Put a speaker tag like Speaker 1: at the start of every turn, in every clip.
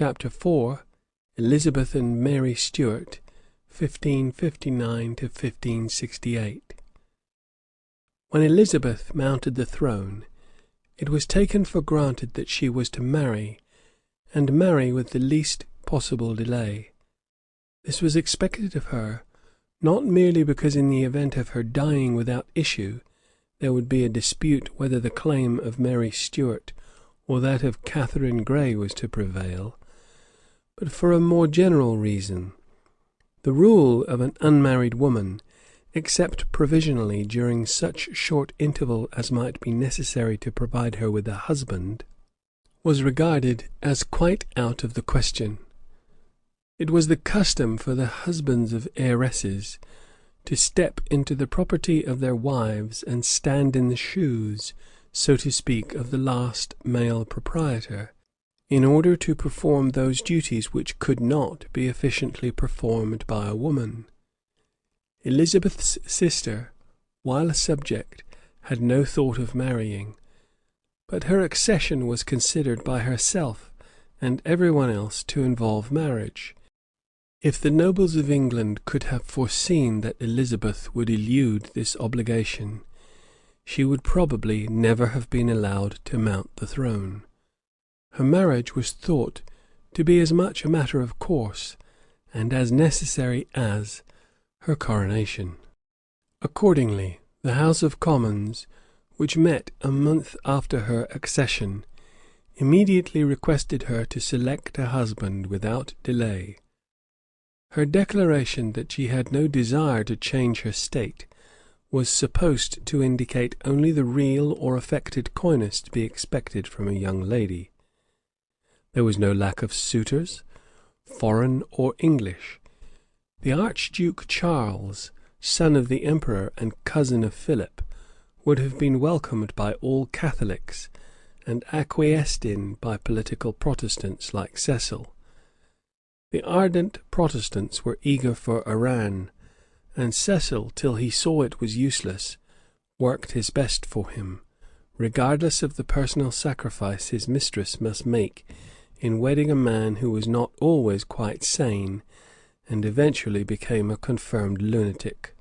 Speaker 1: Chapter 4. Elizabeth and Mary Stuart, 1559 to 1568. When Elizabeth mounted the throne, it was taken for granted that she was to marry, and marry with the least possible delay. This was expected of her, not merely because in the event of her dying without issue there would be a dispute whether the claim of Mary Stuart or that of Catherine Grey was to prevail, but for a more general reason. The rule of an unmarried woman, except provisionally during such short interval as might be necessary to provide her with a husband, was regarded as quite out of the question. It was the custom for the husbands of heiresses to step into the property of their wives and stand in the shoes, so to speak, of the last male proprietor, in order to perform those duties which could not be efficiently performed by a woman. Elizabeth's sister, while a subject, had no thought of marrying, but her accession was considered by herself and every one else to involve marriage. If the nobles of England could have foreseen that Elizabeth would elude this obligation, she would probably never have been allowed to mount the throne. Her marriage was thought to be as much a matter of course and as necessary as her coronation. Accordingly, the House of Commons, which met a month after her accession, immediately requested her to select a husband without delay. Her declaration that she had no desire to change her state was supposed to indicate only the real or affected coyness to be expected from a young lady. There was no lack of suitors, foreign or English. The Archduke Charles, son of the Emperor and cousin of Philip, would have been welcomed by all Catholics and acquiesced in by political Protestants like Cecil. The ardent Protestants were eager for Iran, and Cecil, till he saw it was useless, worked his best for him, regardless of the personal sacrifice his mistress must make in wedding a man who was not always quite sane, and eventually became a confirmed lunatic.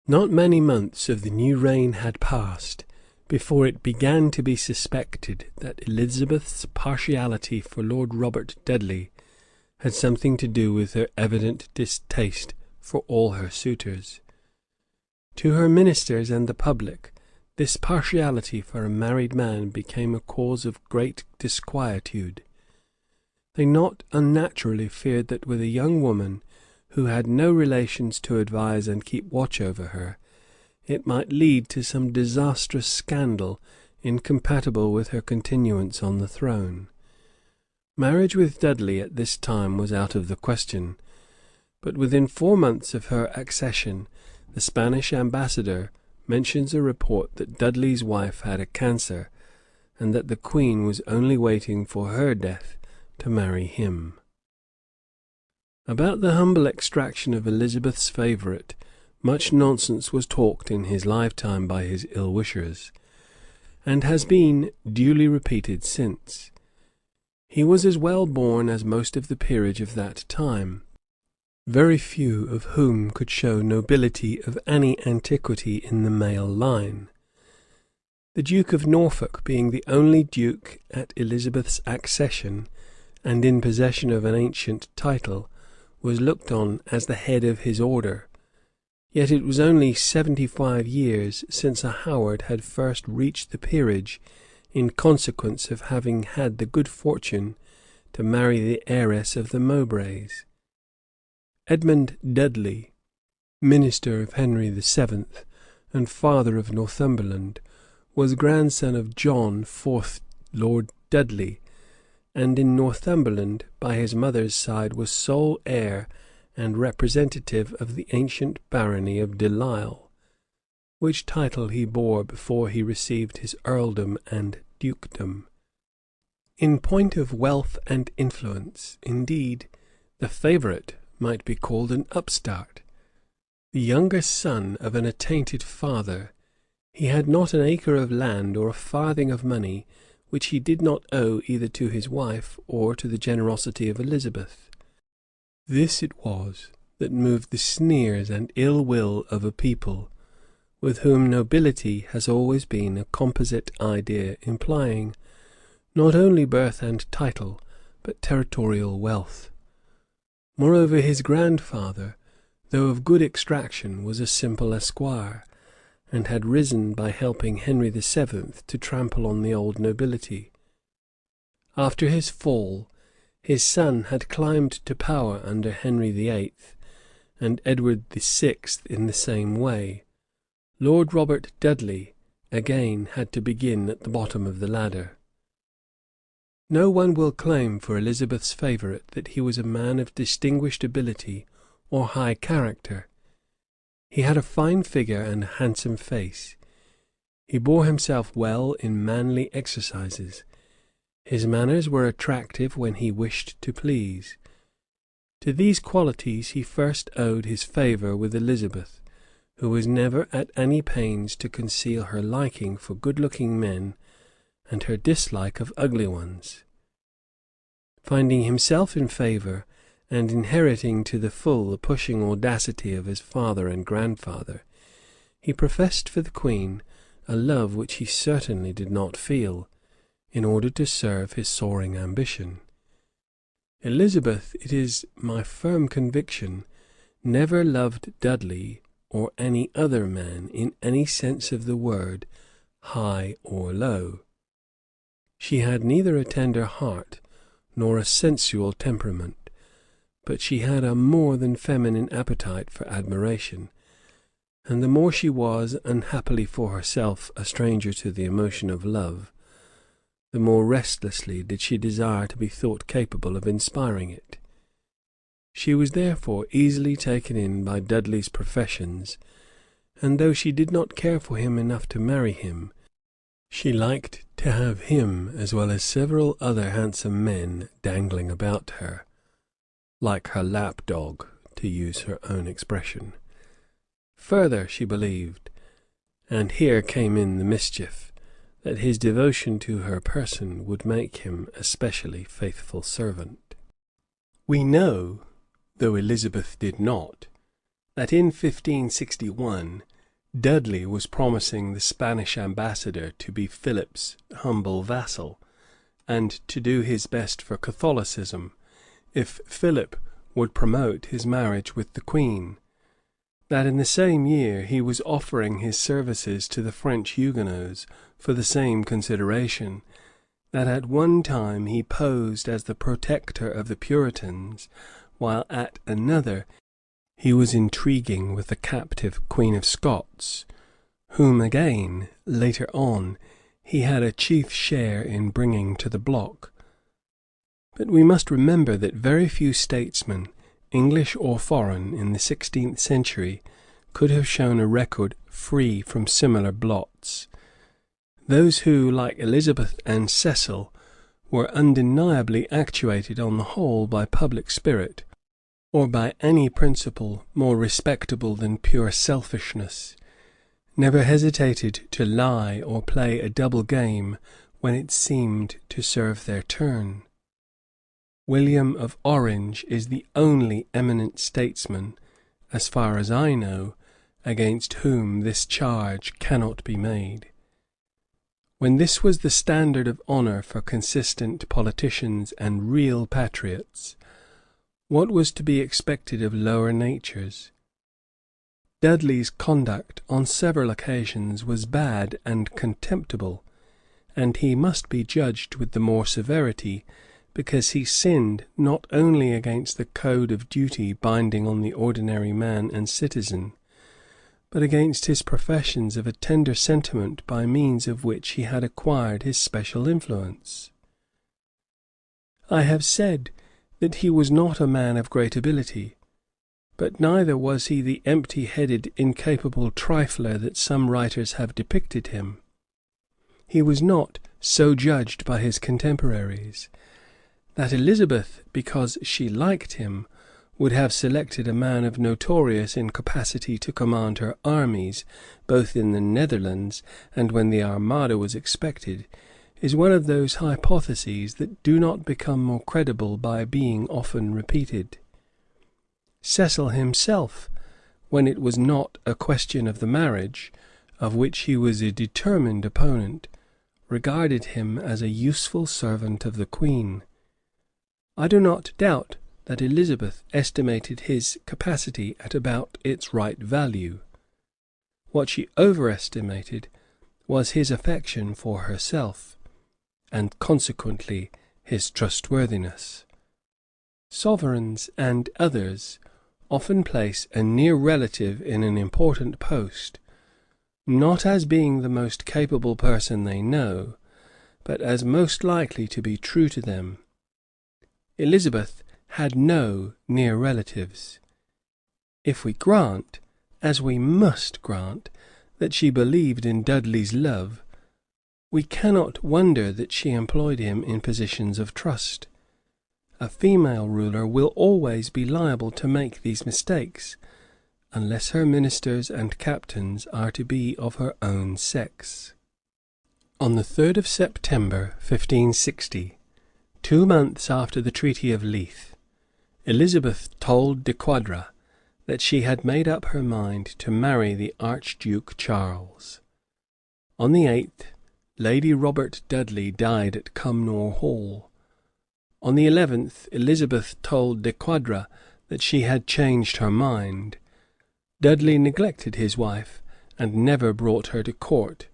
Speaker 1: Not many months of the new reign had passed before it began to be suspected that Elizabeth's partiality for Lord Robert Dudley had something to do with her evident distaste for all her suitors. To her ministers and the public, this partiality for a married man became a cause of great disquietude. They not unnaturally feared that with a young woman who had no relations to advise and keep watch over her, it might lead to some disastrous scandal incompatible with her continuance on the throne. Marriage with Dudley at this time was out of the question, but within 4 months of her accession the Spanish ambassador mentions a report that Dudley's wife had a cancer, and that the Queen was only waiting for her death to marry him. About the humble extraction of Elizabeth's favourite, much nonsense was talked in his lifetime by his ill-wishers, and has been duly repeated since. He was as well born as most of the peerage of that time, very few of whom could show nobility of any antiquity in the male line. The Duke of Norfolk, being the only duke at Elizabeth's accession and in possession of an ancient title, was looked on as the head of his order. Yet it was only 75 years since a Howard had first reached the peerage in consequence of having had the good fortune to marry the heiress of the Mowbrays. Edmund Dudley, minister of Henry VII. And father of Northumberland, was grandson of John, 4th Lord Dudley, and in Northumberland, by his mother's side, was sole heir and representative of the ancient barony of Delisle, which title he bore before he received his earldom and dukedom. In point of wealth and influence, indeed, the favourite might be called an upstart. The youngest son of an attainted father, he had not an acre of land or a farthing of money which he did not owe either to his wife or to the generosity of Elizabeth. This it was that moved the sneers and ill will of a people with whom nobility has always been a composite idea implying not only birth and title, but territorial wealth. Moreover, his grandfather, though of good extraction, was a simple esquire, and had risen by helping Henry VII. To trample on the old nobility. After his fall, his son had climbed to power under Henry VIII. And Edward VI. In the same way. Lord Robert Dudley again had to begin at the bottom of the ladder. No one will claim for Elizabeth's favourite that he was a man of distinguished ability or high character. He had a fine figure and a handsome face. He bore himself well in manly exercises. His manners were attractive when he wished to please. To these qualities he first owed his favour with Elizabeth, who was never at any pains to conceal her liking for good-looking men and her dislike of ugly ones. Finding himself in favour, and inheriting to the full the pushing audacity of his father and grandfather, he professed for the Queen a love which he certainly did not feel, in order to serve his soaring ambition. Elizabeth, it is my firm conviction, never loved Dudley or any other man in any sense of the word, high or low. She had neither a tender heart nor a sensual temperament, but she had a more than feminine appetite for admiration, and the more she was, unhappily for herself, a stranger to the emotion of love, the more restlessly did she desire to be thought capable of inspiring it. She was therefore easily taken in by Dudley's professions, and though she did not care for him enough to marry him, she liked to have him, as well as several other handsome men, dangling about her, like her lap-dog, to use her own expression. Further, she believed, and here came in the mischief, that his devotion to her person would make him a specially faithful servant. We know, though Elizabeth did not, that in 1561 Dudley was promising the Spanish ambassador to be Philip's humble vassal, and to do his best for Catholicism, if Philip would promote his marriage with the Queen; that in the same year he was offering his services to the French Huguenots for the same consideration; that at one time he posed as the protector of the Puritans, while at another he was intriguing with the captive Queen of Scots, whom again, later on, he had a chief share in bringing to the block. But we must remember that very few statesmen, English or foreign, in the 16th century could have shown a record free from similar blots. Those who, like Elizabeth and Cecil, were undeniably actuated on the whole by public spirit, or by any principle more respectable than pure selfishness, never hesitated to lie or play a double game when it seemed to serve their turn. William of Orange is the only eminent statesman, as far as I know, against whom this charge cannot be made. When this was the standard of honour for consistent politicians and real patriots, what was to be expected of lower natures? Dudley's conduct on several occasions was bad and contemptible, and he must be judged with the more severity, because he sinned not only against the code of duty binding on the ordinary man and citizen, but against his professions of a tender sentiment by means of which he had acquired his special influence. I have said that he was not a man of great ability, but neither was he the empty-headed, incapable trifler that some writers have depicted him. He was not so judged by his contemporaries. That Elizabeth, because she liked him, would have selected a man of notorious incapacity to command her armies, both in the Netherlands and when the Armada was expected, is one of those hypotheses that do not become more credible by being often repeated. Cecil himself, when it was not a question of the marriage, of which he was a determined opponent, regarded him as a useful servant of the Queen. I do not doubt that Elizabeth estimated his capacity at about its right value. What she overestimated was his affection for herself, and consequently his trustworthiness. Sovereigns and others often place a near relative in an important post, not as being the most capable person they know, but as most likely to be true to them. Elizabeth had no near relatives. If we grant, as we must grant, that she believed in Dudley's love, we cannot wonder that she employed him in positions of trust. A female ruler will always be liable to make these mistakes, unless her ministers and captains are to be of her own sex. On the 3rd of September, 1560, 2 months after the Treaty of Leith, Elizabeth told de Quadra that she had made up her mind to marry the Archduke Charles. On the 8th, Lady Robert Dudley died at Cumnor Hall. On the 11th, Elizabeth told de Quadra that she had changed her mind. Dudley neglected his wife, and never brought her to court.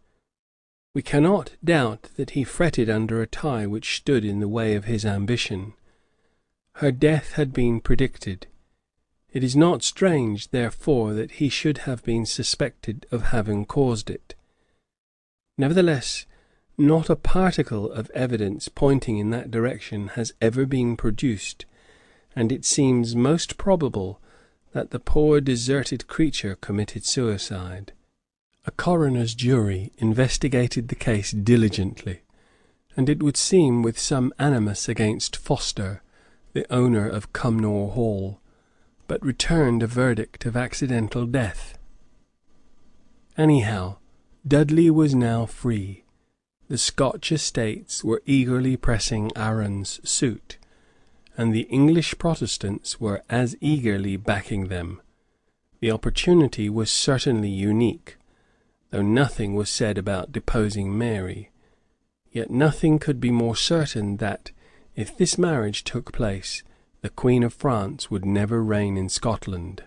Speaker 1: We cannot doubt that he fretted under a tie which stood in the way of his ambition. Her death had been predicted. It is not strange, therefore, that he should have been suspected of having caused it. Nevertheless, not a particle of evidence pointing in that direction has ever been produced, and it seems most probable that the poor deserted creature committed suicide. A coroner's jury investigated the case diligently, and it would seem with some animus against Foster, the owner of Cumnor Hall, but returned a verdict of accidental death. Anyhow, Dudley was now free. The Scotch estates were eagerly pressing Arran's suit, and the English Protestants were as eagerly backing them. The opportunity was certainly unique, though nothing was said about deposing Mary. Yet nothing could be more certain that, if this marriage took place, the Queen of France would never reign in Scotland.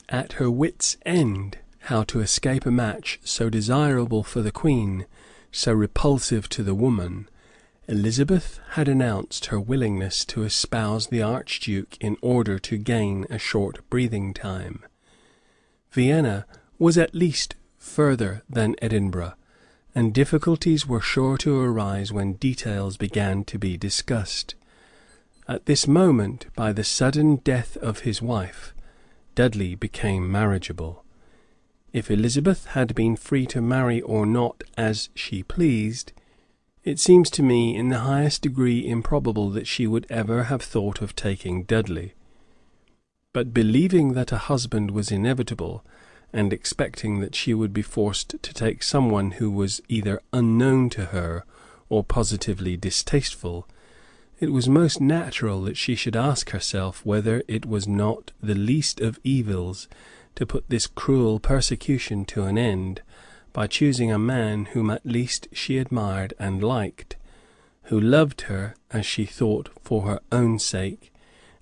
Speaker 1: At her wits' end how to escape a match so desirable for the Queen, so repulsive to the woman, Elizabeth had announced her willingness to espouse the Archduke in order to gain a short breathing time. Vienna was at least further than Edinburgh, and difficulties were sure to arise when details began to be discussed. At this moment, by the sudden death of his wife, Dudley became marriageable. If Elizabeth had been free to marry or not as she pleased, it seems to me in the highest degree improbable that she would ever have thought of taking Dudley. But believing that a husband was inevitable, and expecting that she would be forced to take someone who was either unknown to her or positively distasteful, it was most natural that she should ask herself whether it was not the least of evils to put this cruel persecution to an end by choosing a man whom at least she admired and liked, who loved her, as she thought, for her own sake,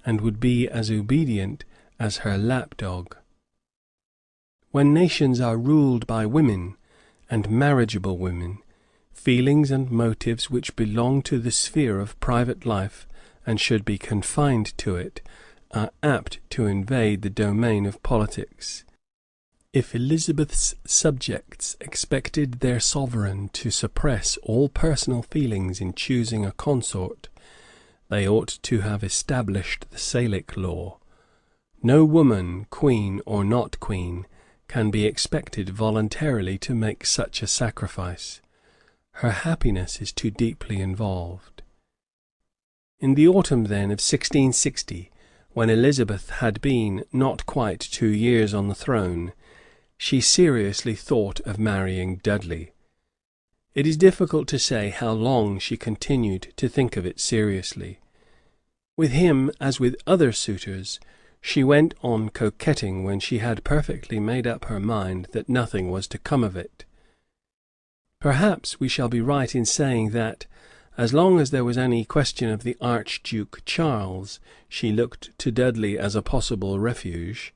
Speaker 1: and would be as obedient as her lapdog. When nations are ruled by women, and marriageable women, feelings and motives which belong to the sphere of private life and should be confined to it are apt to invade the domain of politics. If Elizabeth's subjects expected their sovereign to suppress all personal feelings in choosing a consort, they ought to have established the Salic law. No woman, queen or not queen, can be expected voluntarily to make such a sacrifice. Her happiness is too deeply involved. In the autumn, then, of 1660, when Elizabeth had been not quite 2 years on the throne, she seriously thought of marrying Dudley. It is difficult to say how long she continued to think of it seriously. With him, as with other suitors, she went on coquetting when she had perfectly made up her mind that nothing was to come of it. Perhaps we shall be right in saying that, as long as there was any question of the Archduke Charles, she looked to Dudley as a possible refuge.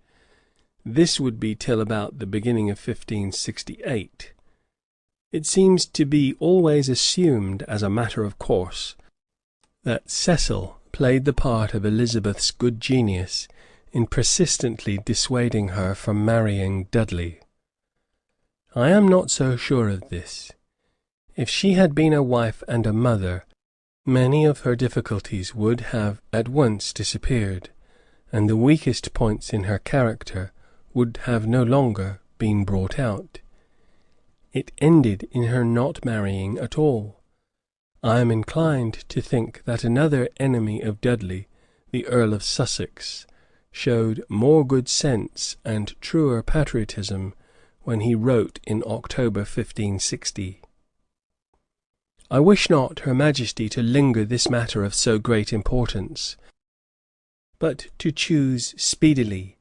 Speaker 1: This would be till about the beginning of 1568. It seems to be always assumed as a matter of course that Cecil played the part of Elizabeth's good genius in persistently dissuading her from marrying Dudley. I am not so sure of this. If she had been a wife and a mother, many of her difficulties would have at once disappeared, and the weakest points in her character would have no longer been brought out. It ended in her not marrying at all. I am inclined to think that another enemy of Dudley, the Earl of Sussex, showed more good sense and truer patriotism when he wrote in October 1560. I wish not Her Majesty to linger this matter of so great importance, but to choose speedily,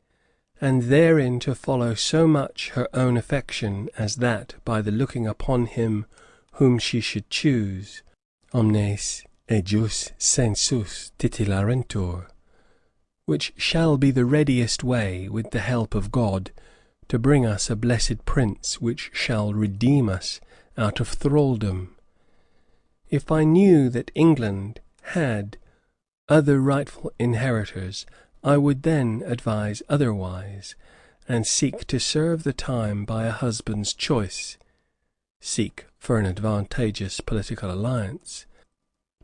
Speaker 1: and therein to follow so much her own affection as that by the looking upon him whom she should choose, omnes ejus sensus titillarentur, which shall be the readiest way, with the help of God, to bring us a blessed prince which shall redeem us out of thraldom. If I knew that England had other rightful inheritors, I would then advise otherwise, and seek to serve the time by a husband's choice, seek for an advantageous political alliance.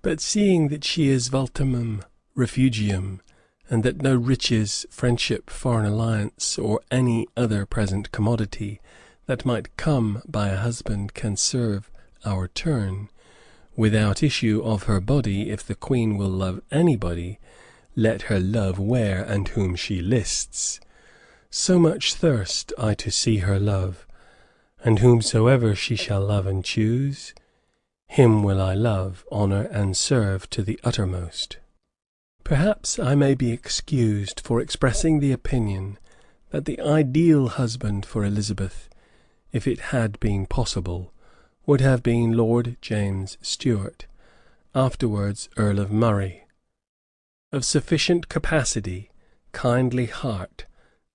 Speaker 1: But seeing that she is vultumum refugium, and that no riches, friendship, foreign alliance, or any other present commodity that might come by a husband can serve our turn, without issue of her body, if the Queen will love anybody, let her love where and whom she lists. So much thirst I to see her love, and whomsoever she shall love and choose, him will I love, honour, and serve to the uttermost. Perhaps I may be excused for expressing the opinion that the ideal husband for Elizabeth, if it had been possible, would have been Lord James Stuart, afterwards Earl of Murray. Of sufficient capacity, kindly heart,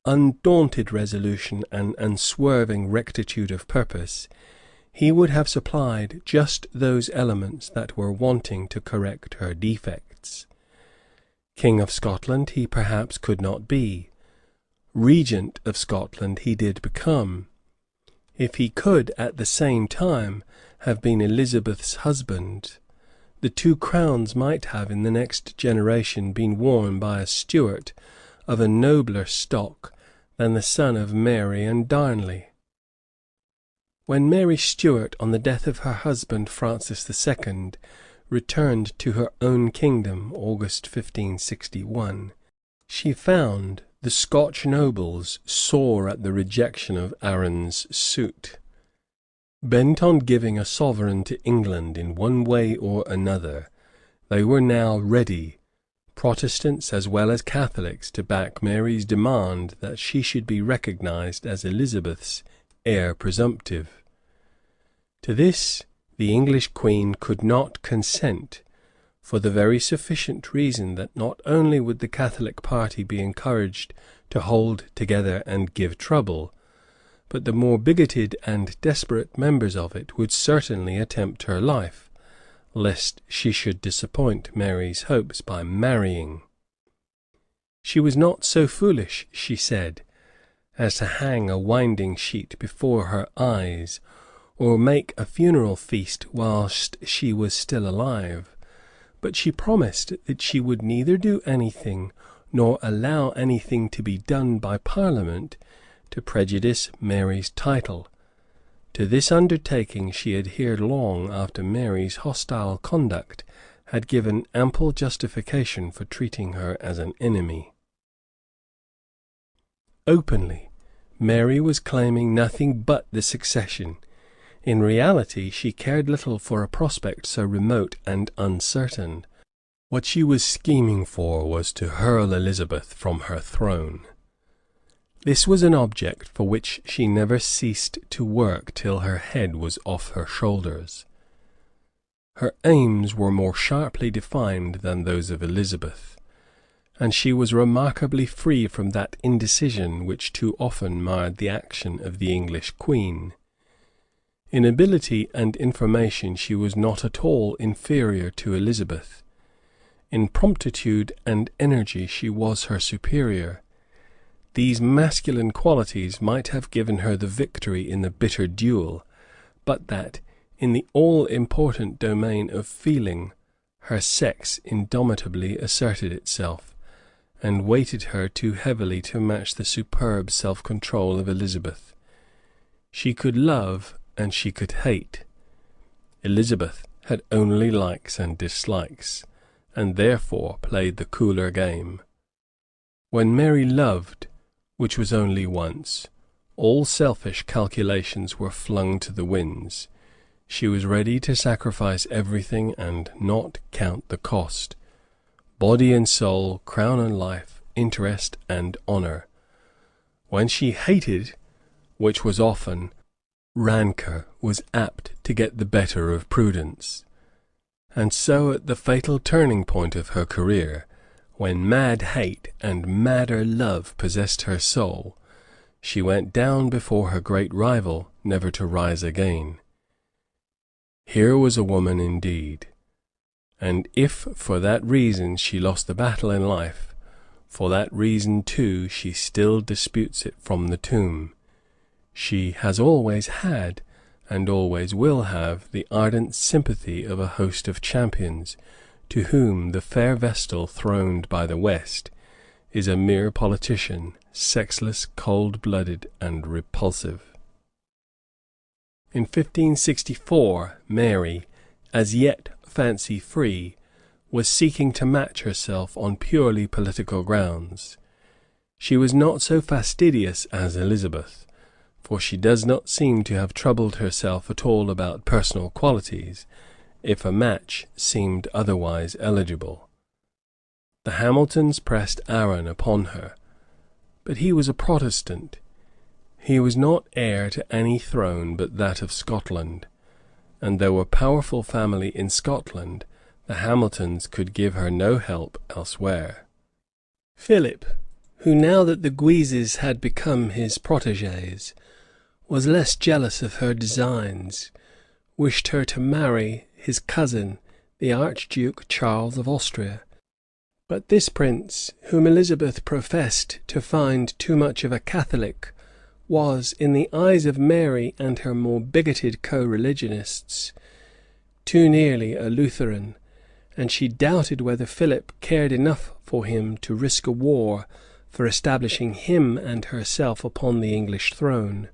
Speaker 1: undaunted resolution, and unswerving rectitude of purpose, he would have supplied just those elements that were wanting to correct her defects. King of Scotland he perhaps could not be. Regent of Scotland he did become. If he could at the same time have been Elizabeth's husband, the two crowns might have in the next generation been worn by a Stuart of a nobler stock than the son of Mary and Darnley. When Mary Stuart, on the death of her husband Francis II., returned to her own kingdom, August 1561, she found the Scotch nobles sore at the rejection of Arran's suit. Bent on giving a sovereign to England in one way or another, they were now ready, Protestants as well as Catholics, to back Mary's demand that she should be recognised as Elizabeth's heir presumptive. To this the English Queen could not consent, for the very sufficient reason that not only would the Catholic party be encouraged to hold together and give trouble, but the more bigoted and desperate members of it would certainly attempt her life, lest she should disappoint Mary's hopes by marrying. She was not so foolish, she said, as to hang a winding sheet before her eyes, or make a funeral feast whilst she was still alive, but she promised that she would neither do anything nor allow anything to be done by Parliament to prejudice Mary's title. To this undertaking she adhered long after Mary's hostile conduct had given ample justification for treating her as an enemy. Openly, Mary was claiming nothing but the succession,
Speaker 2: In reality, she cared little for a prospect so remote and uncertain. What she was scheming for was to hurl Elizabeth from her throne. This was an object for which she never ceased to work till her head was off her shoulders. Her aims were more sharply defined than those of Elizabeth, and she was remarkably free from that indecision which too often marred the action of the English queen. In ability and information she was not at all inferior to Elizabeth. In promptitude and energy she was her superior. These masculine qualities might have given her the victory in the bitter duel, but that, in the all-important domain of feeling, her sex indomitably asserted itself, and weighted her too heavily to match the superb self-control of Elizabeth. She could love and she could hate. Elizabeth had only likes and dislikes, and therefore played the cooler game. When Mary loved, which was only once, all selfish calculations were flung to the winds. She was ready to sacrifice everything and not count the cost. Body and soul, crown and life, interest and honour. When she hated, which was often, rancour was apt to get the better of prudence. And so at the fatal turning point of her career, when mad hate and madder love possessed her soul, she went down before her great rival, never to rise again. Here was a woman indeed. And if for that reason she lost the battle in life, for that reason too she still disputes it from the tomb. She has always had, and always will have, the ardent sympathy of a host of champions, to whom the fair vestal throned by the West is a mere politician, sexless, cold-blooded, and repulsive. In 1564, Mary, as yet fancy-free, was seeking to match herself on purely political grounds. She was not so fastidious as Elizabeth, for she does not seem to have troubled herself at all about personal qualities, if a match seemed otherwise eligible. The Hamiltons pressed Arran upon her, but he was a Protestant. He was not heir to any throne but that of Scotland, and though a powerful family in Scotland, the Hamiltons could give her no help elsewhere. Philip, who now that the Guises had become his protégés, was less jealous of her designs, wished her to marry his cousin, the Archduke Charles of Austria. But this prince, whom Elizabeth professed to find too much of a Catholic, was, in the eyes of Mary and her more bigoted co-religionists, too nearly a Lutheran, and she doubted whether Philip cared enough for him to risk a war for establishing him and herself upon the English throne.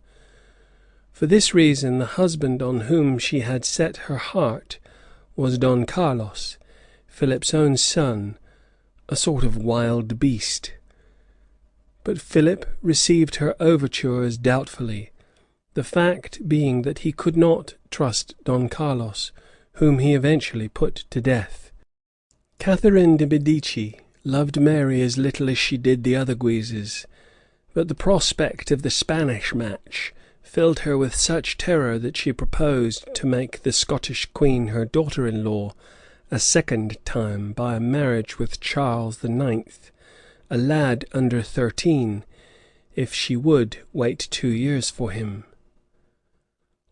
Speaker 2: For this reason, the husband on whom she had set her heart was Don Carlos, Philip's own son, a sort of wild beast. But Philip received her overtures doubtfully, the fact being that he could not trust Don Carlos, whom he eventually put to death. Catherine de Medici loved Mary as little as she did the other Guises, but the prospect of the Spanish match filled her with such terror that she proposed to make the Scottish queen her daughter-in-law a second time by a marriage with Charles IX., a lad under 13, if she would wait 2 years for him.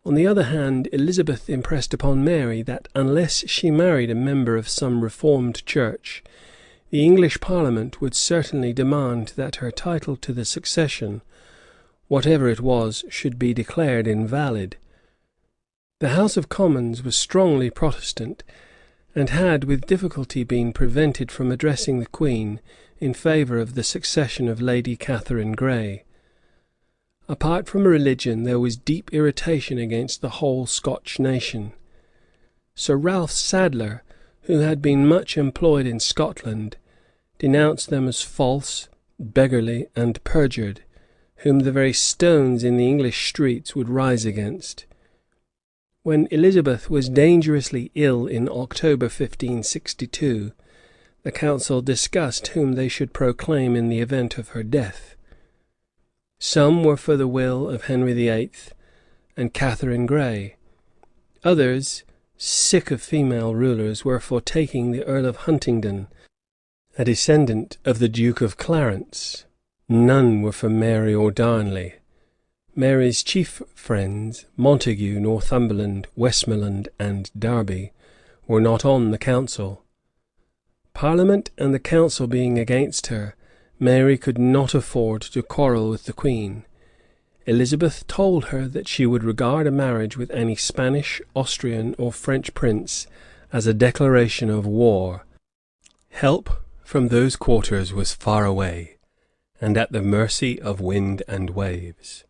Speaker 2: On the other hand, Elizabeth impressed upon Mary that unless she married a member of some reformed church, the English Parliament would certainly demand that her title to the succession, whatever it was, should be declared invalid. The House of Commons was strongly Protestant, and had with difficulty been prevented from addressing the Queen in favour of the succession of Lady Catherine Grey. Apart from religion, there was deep irritation against the whole Scotch nation. Sir Ralph Sadler, who had been much employed in Scotland, denounced them as false, beggarly, and perjured, whom the very stones in the English streets would rise against.
Speaker 1: When Elizabeth was dangerously ill in October 1562, the council discussed whom they should proclaim in the event of her death. Some were for the will of Henry VIII. And Catherine Grey. Others, sick of female rulers, were for taking the Earl of Huntingdon, a descendant of the Duke of Clarence. None were for Mary or Darnley. Mary's chief friends, Montague, Northumberland, Westmoreland, and Derby, were not on the council. Parliament and the council being against her, Mary could not afford to quarrel with the Queen. Elizabeth told her that she would regard a marriage with any Spanish, Austrian, or French prince as a declaration of war. Help from those quarters was far away, and at the mercy of wind and waves.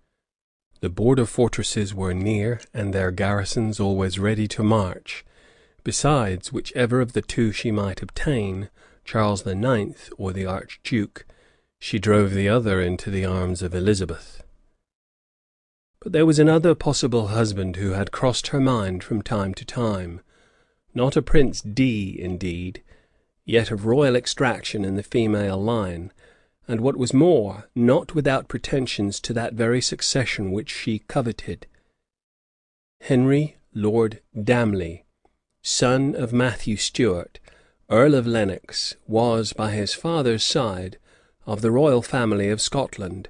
Speaker 1: The border fortresses were near, and their garrisons always ready to march. Besides, whichever of the two she might obtain, Charles IX. Or the Archduke, she drove the other into the arms of Elizabeth. But there was another possible husband who had crossed her mind from time to time, not a Prince D, indeed, yet of royal extraction in the female line, and what was more, not without pretensions to that very succession which she coveted. Henry Lord Damley, son of Matthew Stuart, Earl of Lennox, was, by his father's side, of the royal family of Scotland,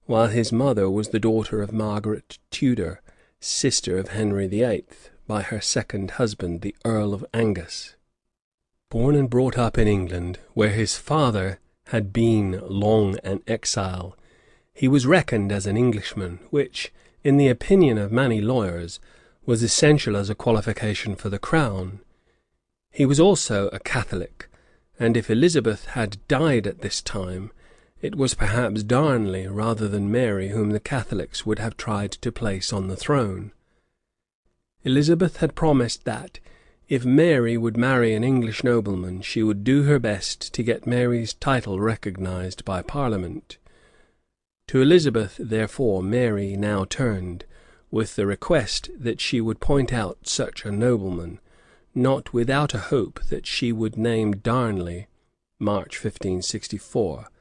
Speaker 1: while his mother was the daughter of Margaret Tudor, sister of Henry VIII., by her second husband, the Earl of Angus. Born and brought up in England, where his father had been long an exile, he was reckoned as an Englishman, which, in the opinion of many lawyers, was essential as a qualification for the crown. He was also a Catholic, and if Elizabeth had died at this time, it was perhaps Darnley rather than Mary whom the Catholics would have tried to place on the throne. Elizabeth had promised that, if Mary would marry an English nobleman, she would do her best to get Mary's title recognised by Parliament. To Elizabeth, therefore, Mary now turned, with the request that she would point out such a nobleman, not without a hope that she would name Darnley, March 1564.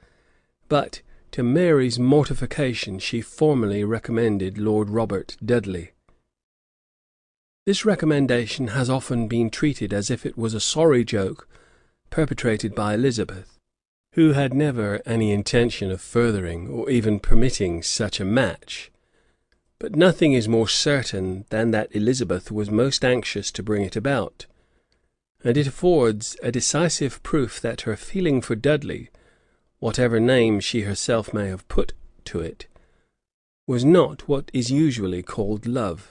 Speaker 1: But, to Mary's mortification, she formally recommended Lord Robert Dudley. This recommendation has often been treated as if it was a sorry joke perpetrated by Elizabeth, who had never any intention of furthering or even permitting such a match. But nothing is more certain than that Elizabeth was most anxious to bring it about, and it affords a decisive proof that her feeling for Dudley, whatever name she herself may have put to it, was not what is usually called love.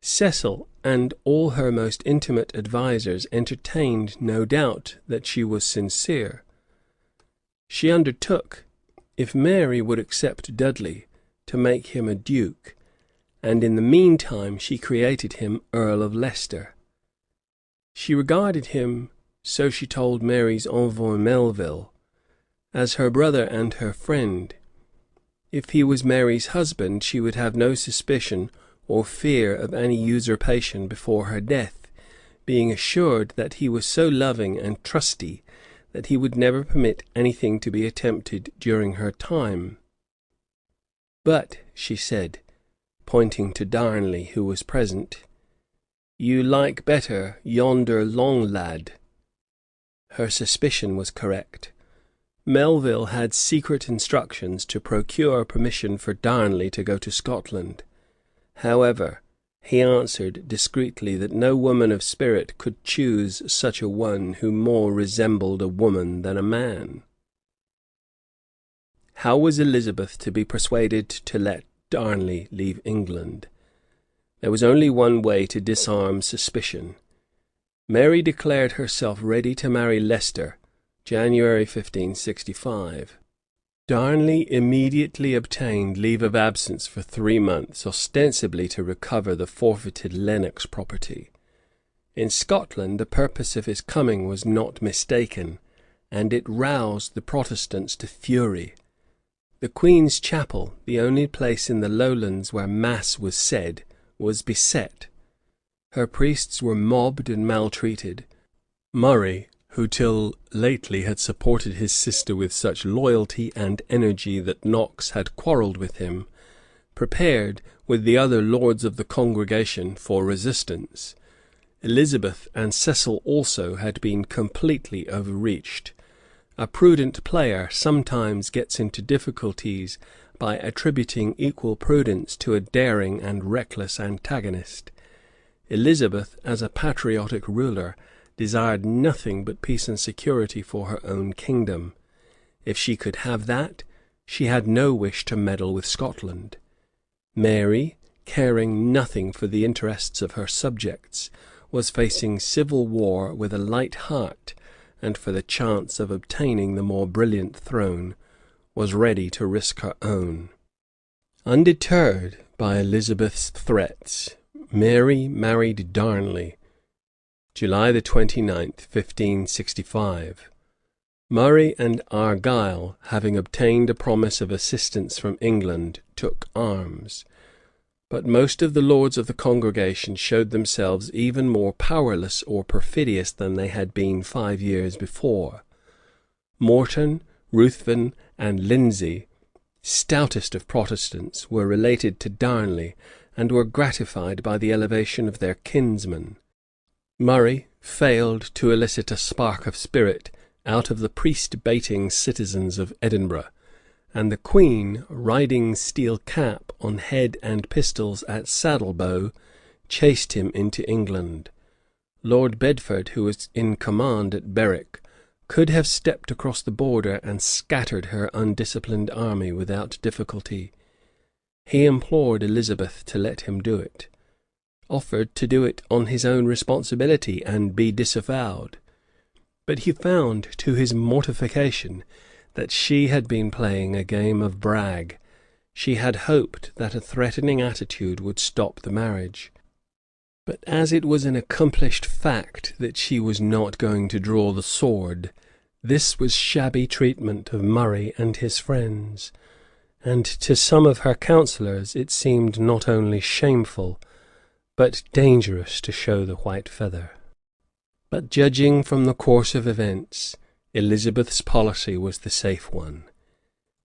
Speaker 1: Cecil and all her most intimate advisers entertained no doubt that she was sincere. She undertook, if Mary would accept Dudley, to make him a duke, and in the meantime she created him Earl of Leicester. She regarded him, so she told Mary's envoy Melville, as her brother and her friend. If he was Mary's husband, she would have no suspicion or fear of any usurpation before her death, being assured that he was so loving and trusty that he would never permit anything to be attempted during her time. But, she said, pointing to Darnley, who was present, you like better yonder long lad. Her suspicion was correct. Melville had secret instructions to procure permission for Darnley to go to Scotland. However, he answered discreetly that no woman of spirit could choose such a one who more resembled a woman than a man. How was Elizabeth to be persuaded to let Darnley leave England? There was only one way to disarm suspicion. Mary declared herself ready to marry Leicester, January 1565. Darnley immediately obtained leave of absence for 3 months, ostensibly to recover the forfeited Lennox property. In Scotland, the purpose of his coming was not mistaken, and it roused the Protestants to fury. The Queen's Chapel, the only place in the Lowlands where Mass was said, was beset.
Speaker 2: Her priests were mobbed and maltreated. Murray, who till lately had supported his sister with such loyalty and energy that Knox had quarrelled with him, prepared, with the other lords of the congregation, for resistance. Elizabeth and Cecil also had been completely overreached. A prudent player sometimes gets into difficulties by attributing equal prudence to a daring and reckless antagonist. Elizabeth, as a patriotic ruler, desired nothing but peace and security for her own kingdom. If she could have that, she had no wish to meddle with Scotland. Mary, caring nothing for the interests of her subjects, was facing civil war with a light heart, and for the chance of obtaining the more brilliant throne, was ready to risk her own. Undeterred by Elizabeth's threats, Mary married Darnley, July 29th, 1565. Murray and Argyle, having obtained a promise of assistance from England, took arms. But most of the lords of the congregation showed themselves even more powerless or perfidious than they had been 5 years before. Morton, Ruthven, and Lindsay, stoutest of Protestants, were related to Darnley, and were gratified by the elevation of their kinsman. Murray failed to elicit a spark of spirit out of the priest-baiting citizens of Edinburgh, and the Queen, riding steel cap on head and pistols at Saddlebow, chased him into England. Lord Bedford, who was in command at Berwick, could have stepped across the border and scattered her undisciplined army without difficulty. He implored Elizabeth to let him do it, offered to do it on his own responsibility and be disavowed. But he found, to his mortification, that she had been playing a game of brag. She had hoped that a threatening attitude would stop the marriage. But as it was an accomplished fact that she was not going to draw the sword, this was shabby treatment of Murray and his friends, and to some of her counsellors it seemed not only shameful, but dangerous to show the white feather. But judging from the course of events, Elizabeth's policy was the safe one.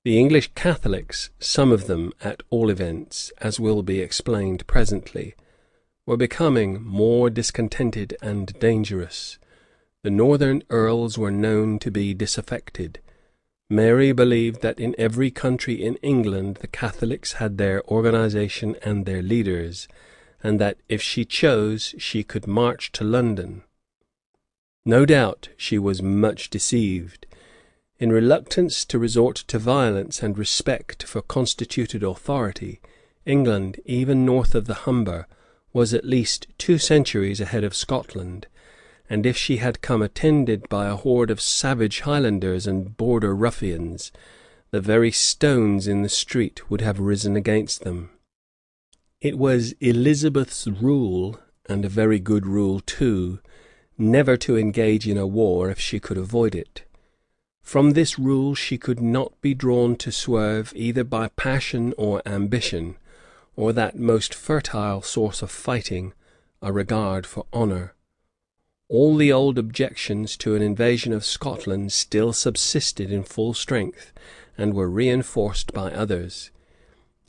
Speaker 2: The English Catholics, some of them at all events, as will be explained presently, were becoming more discontented and dangerous. The northern earls were known to be disaffected. Mary believed that in every country in England the Catholics had their organisation and their leaders, and that if she chose she could march to London. No doubt she was much deceived. In reluctance to resort to violence and respect for constituted authority, England, even north of the Humber, was at least 2 centuries ahead of Scotland, and if she had come attended by a horde of savage Highlanders and border ruffians, the very stones in the street would have risen against them. It was Elizabeth's rule, and a very good rule too, never to engage in a war if she could avoid it. From this rule she could not be drawn to swerve either by passion or ambition, or that most fertile source of fighting, a regard for honour. All the old objections to an invasion of Scotland still subsisted in full strength, and were reinforced by others.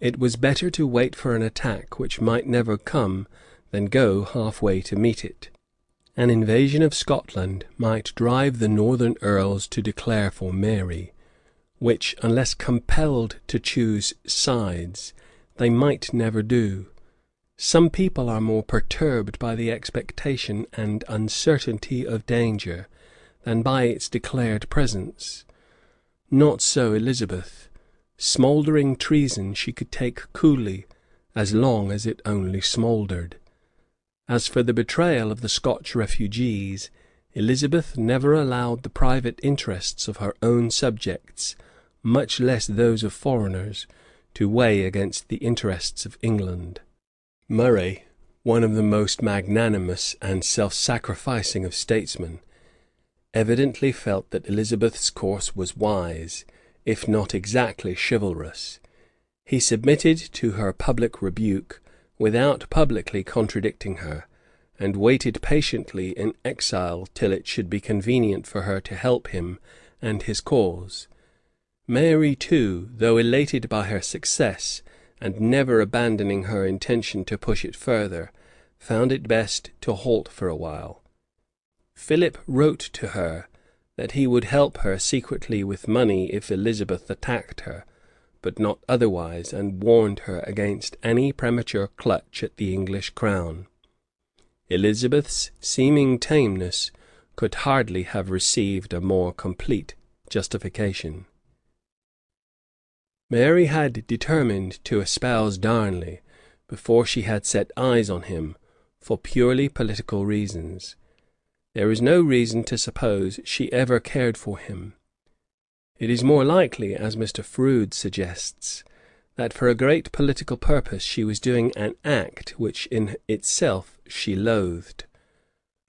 Speaker 2: It was better to wait for an attack which might never come than go halfway to meet it. An invasion of Scotland might drive the northern earls to declare for Mary, which, unless compelled to choose sides, they might never do. Some people are more perturbed by the expectation and uncertainty of danger than by its declared presence. Not so Elizabeth. Smouldering treason she could take coolly, as long as it only smouldered. As for the betrayal of the Scotch refugees, Elizabeth never allowed the private interests of her own subjects, much less those of foreigners, to weigh against the interests of England. Murray, one of the most magnanimous and self-sacrificing of statesmen, evidently felt that Elizabeth's course was wise, if not exactly chivalrous. He submitted to her public rebuke without publicly contradicting her, and waited patiently in exile till it should be convenient for her to help him and his cause. Mary, too, though elated by her success, and never abandoning her intention to push it further, found it best to halt for a while. Philip wrote to her that he would help her secretly with money if Elizabeth attacked her, but not otherwise, and warned her against any premature clutch at the English crown. Elizabeth's seeming tameness could hardly have received a more complete justification. Mary had determined to espouse Darnley before she had set eyes on him, for purely political reasons. There is no reason to suppose she ever cared for him. It is more likely, as Mr. Froude suggests, that for a great political purpose she was doing an act which in itself she loathed.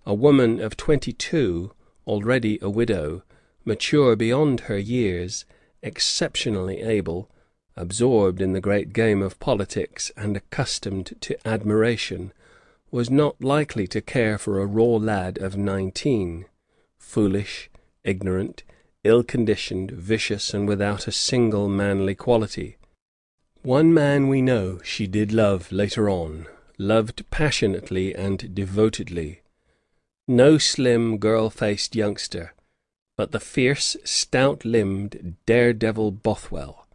Speaker 2: A woman of 22, already a widow, mature beyond her years, exceptionally able, absorbed in the great game of politics, and accustomed to admiration, was not likely to care for a raw lad of 19, foolish, ignorant, ill-conditioned, vicious, and without a single manly quality. One man we know she did love later on, loved passionately and devotedly. No slim, girl-faced youngster, but the fierce, stout-limbed, daredevil Bothwell.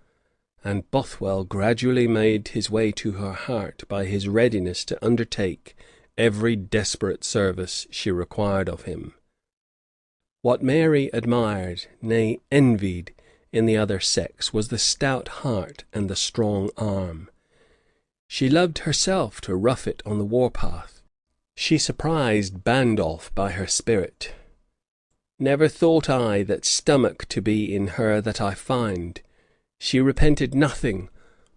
Speaker 2: And Bothwell gradually made his way to her heart by his readiness to undertake every desperate service she required of him. What Mary admired, nay, envied, in the other sex was the stout heart and the strong arm. She loved herself to rough it on the warpath. She surprised Bandolph by her spirit. Never thought I that stomach to be in her that I find. She repented nothing,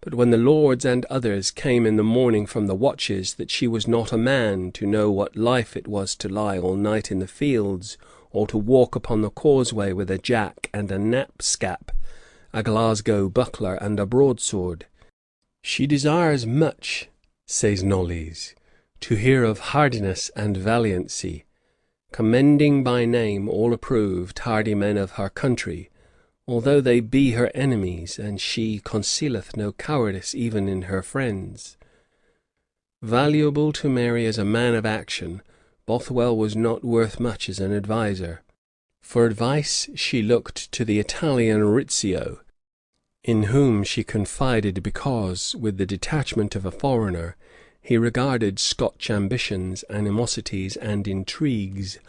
Speaker 2: but when the lords and others came in the morning from the watches, that she was not a man to know what life it was to lie all night in the fields, or to walk upon the causeway with a jack and a knapscap, a Glasgow buckler and a broadsword. She desires much, says Knollys, to hear of hardiness and valiancy, commending by name all approved hardy men of her country, although they be her enemies, and she concealeth no cowardice even in her friends. Valuable to Mary as a man of action, Bothwell was not worth much as an adviser. For advice she looked to the Italian Rizzio, in whom she confided because, with the detachment of a foreigner, he regarded Scotch ambitions, animosities, and intrigues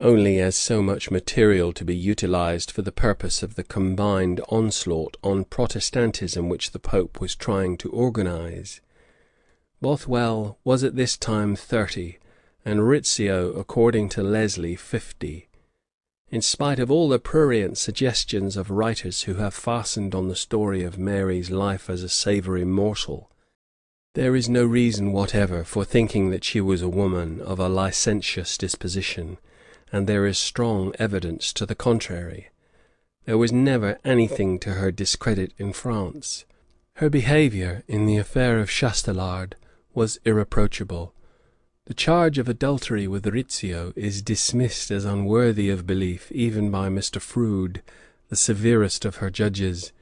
Speaker 2: only as so much material to be utilized for the purpose of the combined onslaught on Protestantism which the Pope was trying to organize. Bothwell was at this time 30, and Rizzio, according to Leslie, 50. In spite of all the prurient suggestions of writers who have fastened on the story of Mary's life as a savoury morsel, there is no reason whatever for thinking that she was a woman of a licentious disposition, and there is strong evidence to the contrary. There was never anything to her discredit in France. Her behaviour in the affair of Chastelard was irreproachable. The charge of adultery with Rizzio is dismissed as unworthy of belief even by Mr. Froude, the severest of her judges.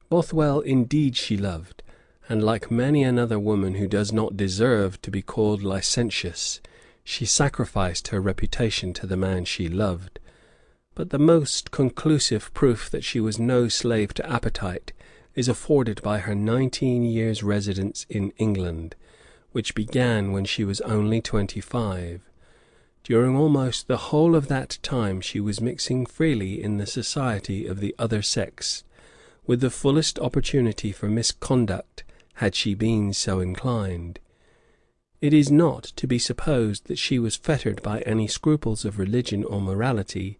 Speaker 2: Bothwell indeed she loved, and like many another woman who does not deserve to be called licentious, she sacrificed her reputation to the man she loved. But the most conclusive proof that she was no slave to appetite is afforded by her 19 years' residence in England, which began when she was only 25. During almost the whole of that time she was mixing freely in the society of the other sex, with the fullest opportunity for misconduct had she been so inclined. It is not to be supposed that she was fettered by any scruples of religion or morality,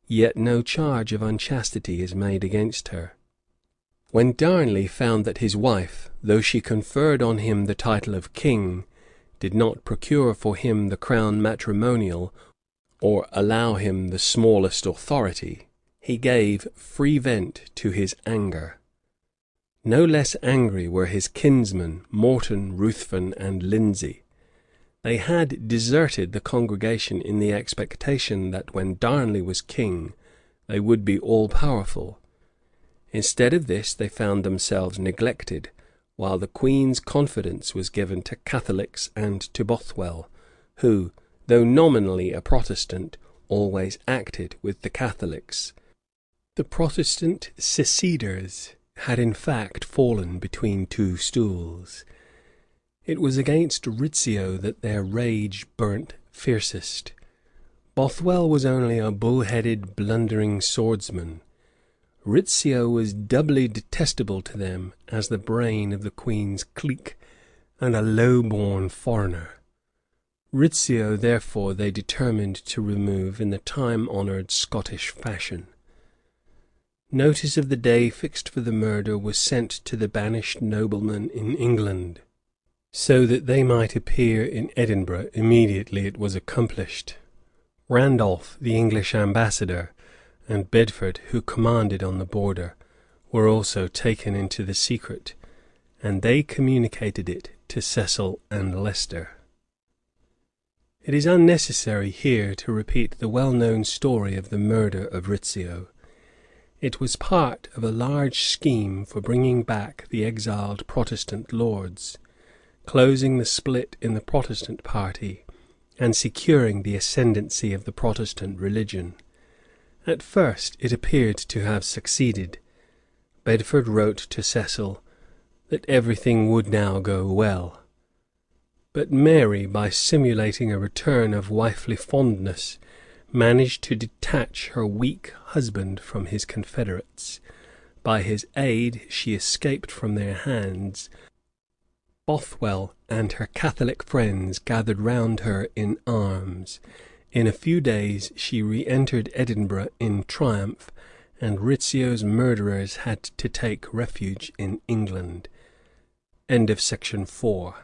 Speaker 2: yet no charge of unchastity is made against her. When Darnley found that his wife, though she conferred on him the title of king, did not procure for him the crown matrimonial, or allow him the smallest authority, he gave free vent to his anger. No less angry were his kinsmen Morton, Ruthven, and Lindsay. They had deserted the congregation in the expectation that when Darnley was king they would be all-powerful. Instead of this, they found themselves neglected, while the Queen's confidence was given to Catholics and to Bothwell, who, though nominally a Protestant, always acted with the Catholics. The Protestant seceders had in fact fallen between two stools. It was against Rizzio that their rage burnt fiercest. Bothwell was only a bull-headed, blundering swordsman. Rizzio was doubly detestable to them as the brain of the Queen's clique and a low-born foreigner. Rizzio, therefore, they determined to remove in the time-honoured Scottish fashion. Notice of the day fixed for the murder was sent to the banished noblemen in England, so that they might appear in Edinburgh immediately it was accomplished. Randolph, the English ambassador, and Bedford, who commanded on the border, were also taken into the secret, and they communicated it to Cecil and Leicester. It is unnecessary here to repeat the well-known story of the murder of Rizzio. It was part of a large scheme for bringing back the exiled Protestant lords, closing the split in the Protestant party, and securing the ascendancy of the Protestant religion. At first it appeared to have succeeded. Bedford wrote to Cecil that everything would now go well. But Mary, by simulating a return of wifely fondness, managed to detach her weak husband from his confederates. By his aid she escaped from their hands. Bothwell and her Catholic friends gathered round her in arms. In a few days she re-entered Edinburgh in triumph, and Rizzio's murderers had to take refuge in England. End of section 4.